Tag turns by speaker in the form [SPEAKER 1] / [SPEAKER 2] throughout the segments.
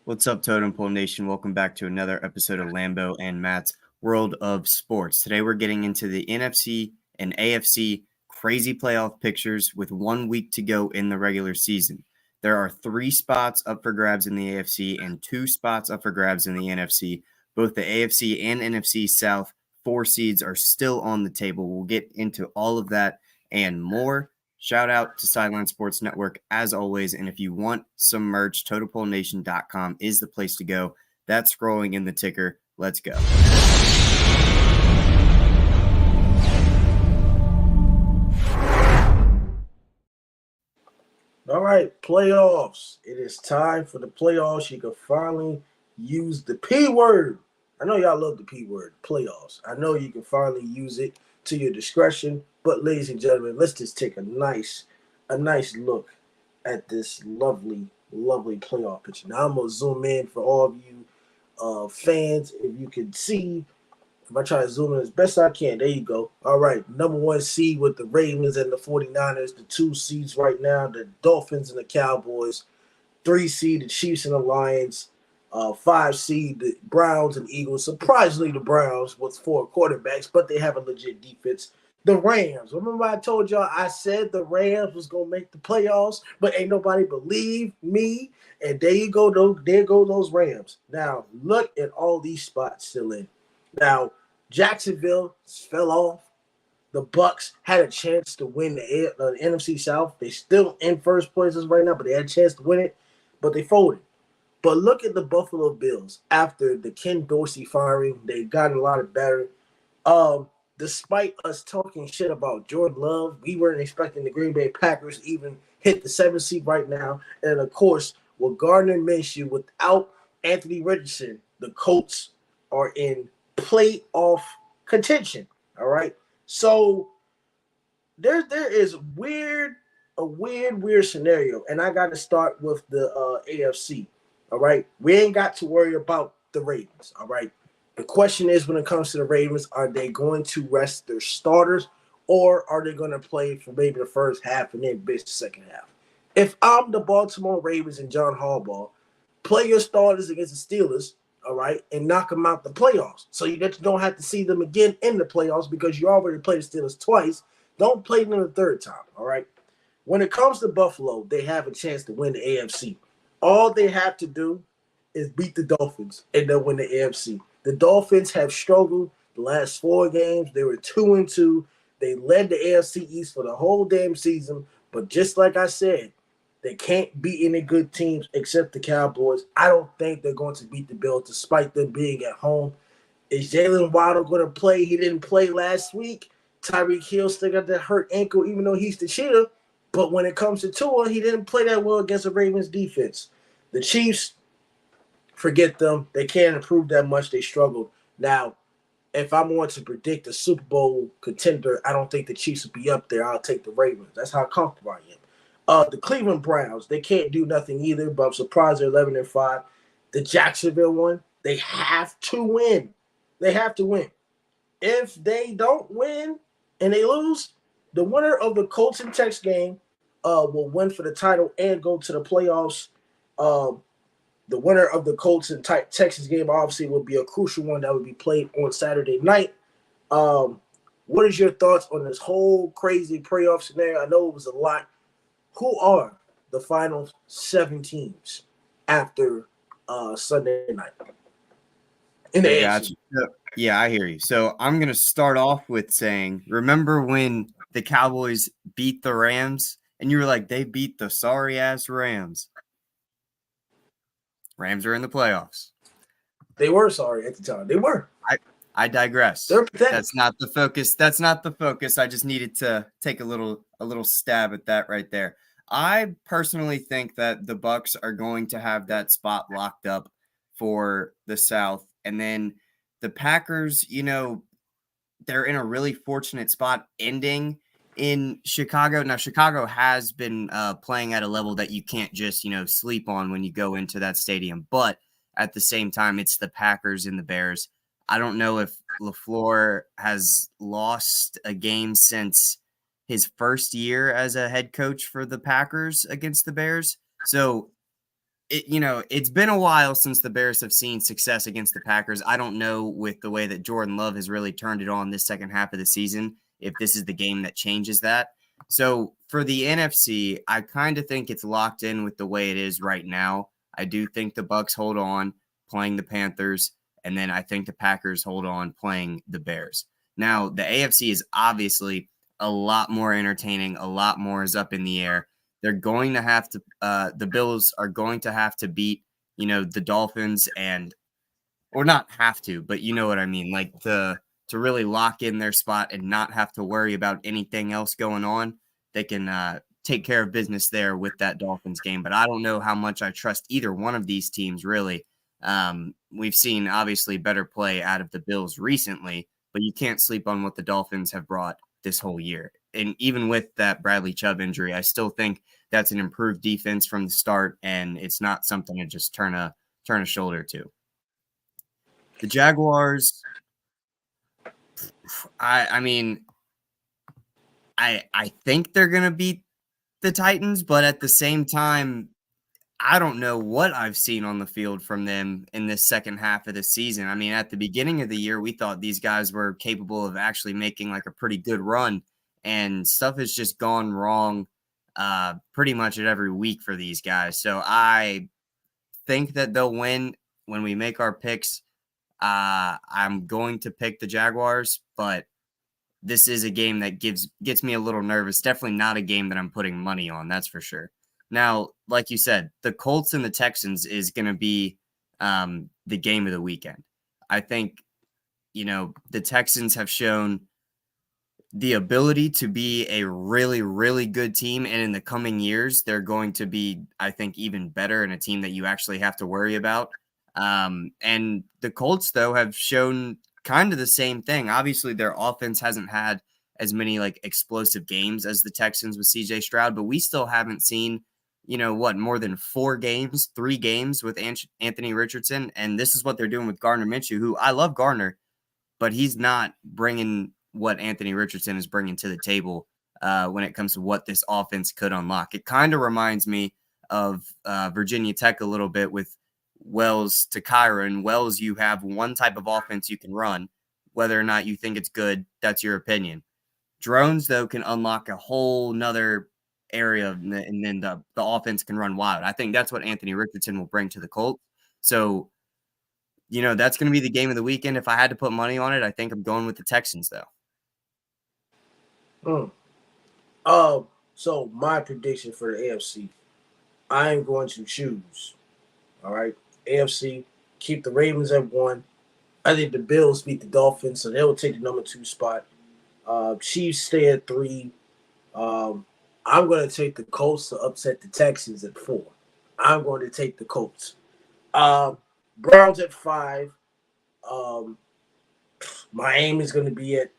[SPEAKER 1] What's up, Totem Pole Nation? Welcome back to another episode of Lambo and Matt's World of Sports. Today we're getting into the NFC and AFC crazy playoff pictures with 1 week to go in the regular season. There are 3 spots up for grabs in the AFC and 2 spots up for grabs in the NFC. Both the AFC and NFC South 4 seeds are still on the table. We'll get into all of that and more. Shout out to Sideline Sports Network as always. And if you want some merch, TotalPoleNation.com is the place to go. That's scrolling in the ticker. Let's go.
[SPEAKER 2] All right, playoffs. It is time for the playoffs. You can finally use the P word. I know y'all love the P word, playoffs. I know you can finally use it to your discretion. But ladies and gentlemen, let's just take a nice look at this lovely playoff picture. Now I'm gonna zoom in for all of you fans. If you can see, if I try to zoom in as best I can, there you go. All right, number 1 seed with the Ravens and the 49ers. The 2 seeds right now, the Dolphins and the Cowboys. 3 seed, the Chiefs and the Lions. 5 seed, the Browns and Eagles. Surprisingly, the Browns with 4 quarterbacks, but they have a legit defense. The Rams. Remember I told y'all I said the Rams was going to make the playoffs, but ain't nobody believe me. And there you go. There go those Rams. Now, look at all these spots still in. Now, Jacksonville fell off. The Bucks had a chance to win the NFC South. They still in first places right now, but they had a chance to win it, but they folded. But look at the Buffalo Bills. After the Ken Dorsey firing, they got a lot better. Despite us talking shit about Jordan Love, we weren't expecting the Green Bay Packers to even hit the 7th seed right now. And, of course, with Gardner Minshew, without Anthony Richardson, the Colts are in playoff contention, all right? So there is a weird scenario, and I got to start with the AFC, all right? We ain't got to worry about the Ravens, all right? The question is, when it comes to the Ravens, are they going to rest their starters, or are they going to play for maybe the first half and then bitch the second half? If I'm the Baltimore Ravens and John Harbaugh, play your starters against the Steelers, all right, and knock them out the playoffs. So you don't have to see them again in the playoffs because you already played the Steelers twice. Don't play them the third time, all right? When it comes to Buffalo, they have a chance to win the AFC. All they have to do is beat the Dolphins, and they'll win the AFC. The Dolphins have struggled the last 4 games. They were 2-2. They led the AFC East for the whole damn season. But just like I said, they can't beat any good teams except the Cowboys. I don't think they're going to beat the Bills despite them being at home. Is Jalen Waddle going to play? He didn't play last week. Tyreek Hill still got that hurt ankle, even though he's the cheater. But when it comes to Tua, he didn't play that well against the Ravens defense. The Chiefs, forget them. They can't improve that much. They struggled. Now, if I'm going to predict a Super Bowl contender, I don't think the Chiefs will be up there. I'll take the Ravens. That's how comfortable I am. The Cleveland Browns, they can't do nothing either, but I'm surprised they're 11-5. The Jacksonville one, they have to win. They have to win. If they don't win and they lose, the winner of the Colts and Tex game will win for the title and go to the playoffs. The winner of the Colts and Texas game obviously will be a crucial one that would be played on Saturday night. What is your thoughts on this whole crazy playoff scenario? I know it was a lot. Who are the final 7 teams after Sunday night in the AFC?
[SPEAKER 1] Yeah, I hear you. So I'm going to start off with saying, remember when the Cowboys beat the Rams and you were like, they beat the sorry-ass Rams. Rams are in the playoffs.
[SPEAKER 2] They were sorry at the time. They were.
[SPEAKER 1] I digress. That's not the focus. That's not the focus. I just needed to take a little stab at that right there. I personally think that the Bucks are going to have that spot locked up for the South. And then the Packers, they're in a really fortunate spot ending in Chicago. Now, Chicago has been playing at a level that you can't just, sleep on when you go into that stadium. But at the same time, it's the Packers and the Bears. I don't know if LaFleur has lost a game since his first year as a head coach for the Packers against the Bears. So it's been a while since the Bears have seen success against the Packers. I don't know with the way that Jordan Love has really turned it on this second half of the season, if this is the game that changes that. So for the NFC, I kind of think it's locked in with the way it is right now. I do think the Bucs hold on playing the Panthers, and then I think the Packers hold on playing the Bears. Now, the AFC is obviously a lot more entertaining, a lot more is up in the air. They're going to have to the Bills are going to have to beat, the Dolphins or not have to, but you know what I mean, like to really lock in their spot and not have to worry about anything else going on. They can take care of business there with that Dolphins game, but I don't know how much I trust either one of these teams really. We've seen obviously better play out of the Bills recently, but you can't sleep on what the Dolphins have brought this whole year. And even with that Bradley Chubb injury, I still think that's an improved defense from the start, and it's not something to just turn a shoulder to. The Jaguars, I mean, I think they're going to beat the Titans, but at the same time, I don't know what I've seen on the field from them in this second half of the season. I mean, at the beginning of the year, we thought these guys were capable of actually making like a pretty good run, and stuff has just gone wrong pretty much at every week for these guys. So I think that they'll win when we make our picks. I'm going to pick the Jaguars, but this is a game that gets me a little nervous. Definitely not a game that I'm putting money on, that's for sure. Now, like you said, the Colts and the Texans is going to be the game of the weekend. I think, the Texans have shown the ability to be a really, really good team. And in the coming years, they're going to be, I think, even better and a team that you actually have to worry about. And the Colts, though, have shown kind of the same thing. Obviously, their offense hasn't had as many like explosive games as the Texans with CJ Stroud, but we still haven't seen, more than 3 games with Anthony Richardson. And this is what they're doing with Gardner Minshew, who I love Gardner, but he's not bringing what Anthony Richardson is bringing to the table when it comes to what this offense could unlock. It kind of reminds me of Virginia Tech a little bit with Wells to Kyron. Wells, you have one type of offense you can run. Whether or not you think it's good, that's your opinion. Drones, though, can unlock a whole nother area, and then the offense can run wild. I think that's what Anthony Richardson will bring to the Colts. So, that's going to be the game of the weekend. If I had to put money on it, I think I'm going with the Texans, though.
[SPEAKER 2] So my prediction for the AFC, I am going to choose. All right, AFC, keep the Ravens at 1. I think the Bills beat the Dolphins, so they will take the number 2 spot. Chiefs stay at 3. I'm going to take the Colts to upset the Texans at 4. I'm going to take the Colts. Browns at 5. Miami is going to be at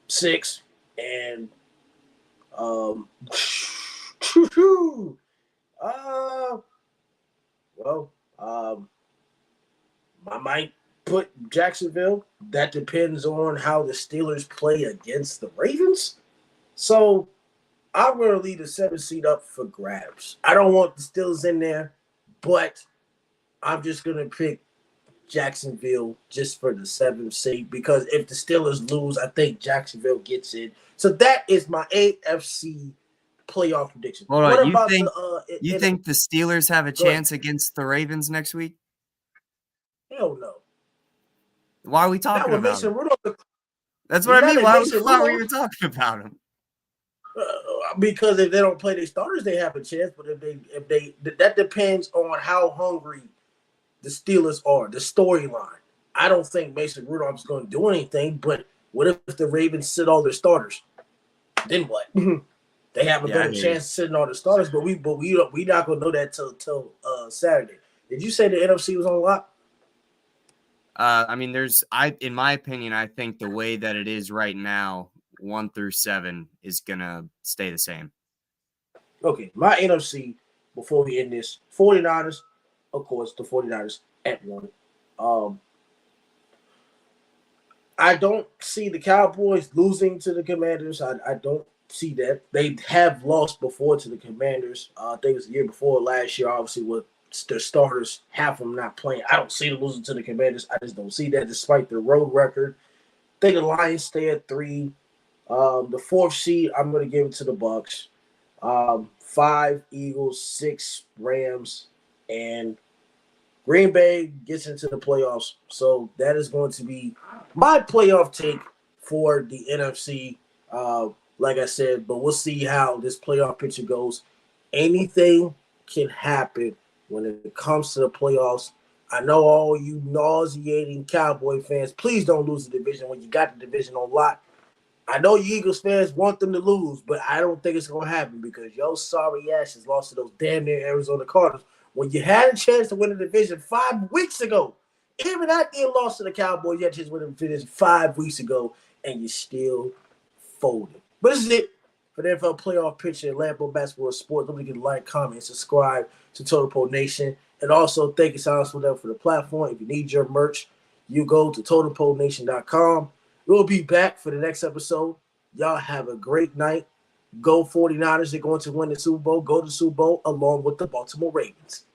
[SPEAKER 2] 6. And I might put Jacksonville. That depends on how the Steelers play against the Ravens. So I'm going to leave the 7th seed up for grabs. I don't want the Steelers in there, but I'm just going to pick Jacksonville just for the 7th seed, because if the Steelers lose, I think Jacksonville gets in. So that is my AFC playoff prediction.
[SPEAKER 1] Hold on, you think the Steelers have a chance against the Ravens next week?
[SPEAKER 2] Hell no.
[SPEAKER 1] Why are we talking about him? That's what I mean. Why were you talking about him?
[SPEAKER 2] Because if they don't play their starters, they have a chance. But if they that depends on how hungry the Steelers are. The storyline. I don't think Mason Rudolph's going to do anything. But what if the Ravens sit all their starters? Then what? They have a better chance of sitting all the starters. But we not going to know that till Saturday. Did you say the NFC was on lock?
[SPEAKER 1] I mean, in my opinion, I think the way that it is right now, 1 through 7 is going to stay the same.
[SPEAKER 2] Okay, my NFC, before we end this, 49ers, of course, the 49ers at 1. I don't see the Cowboys losing to the Commanders. I don't see that. They have lost before to the Commanders. I think it was the year before last year, obviously, with their starters, half of them not playing. I don't see them losing to the Commanders. I just don't see that despite their road record. I think the Lions stay at 3. The 4th seed, I'm going to give it to the Bucks. 5 Eagles, 6 Rams, and Green Bay gets into the playoffs. So that is going to be my playoff take for the NFC. Like I said, but we'll see how this playoff picture goes. Anything can happen when it comes to the playoffs. I know all you nauseating Cowboy fans, please don't lose the division when you got the division on lock. I know you Eagles fans want them to lose, but I don't think it's going to happen because your sorry asses lost to those damn near Arizona Cardinals when you had a chance to win the division 5 weeks ago. Even after you lost to the Cowboys, you had a chance to win the division 5 weeks ago, and you still folded. But this is it for the NFL playoff picture at Lambo Basketball Sports. Don't forget to like, comment, subscribe to Total Pro Nation. And also, thank you, Silence for the platform. If you need your merch, you go to TotalProNation.com. We'll be back for the next episode. Y'all have a great night. Go 49ers. They're going to win the Super Bowl. Go to the Super Bowl along with the Baltimore Ravens.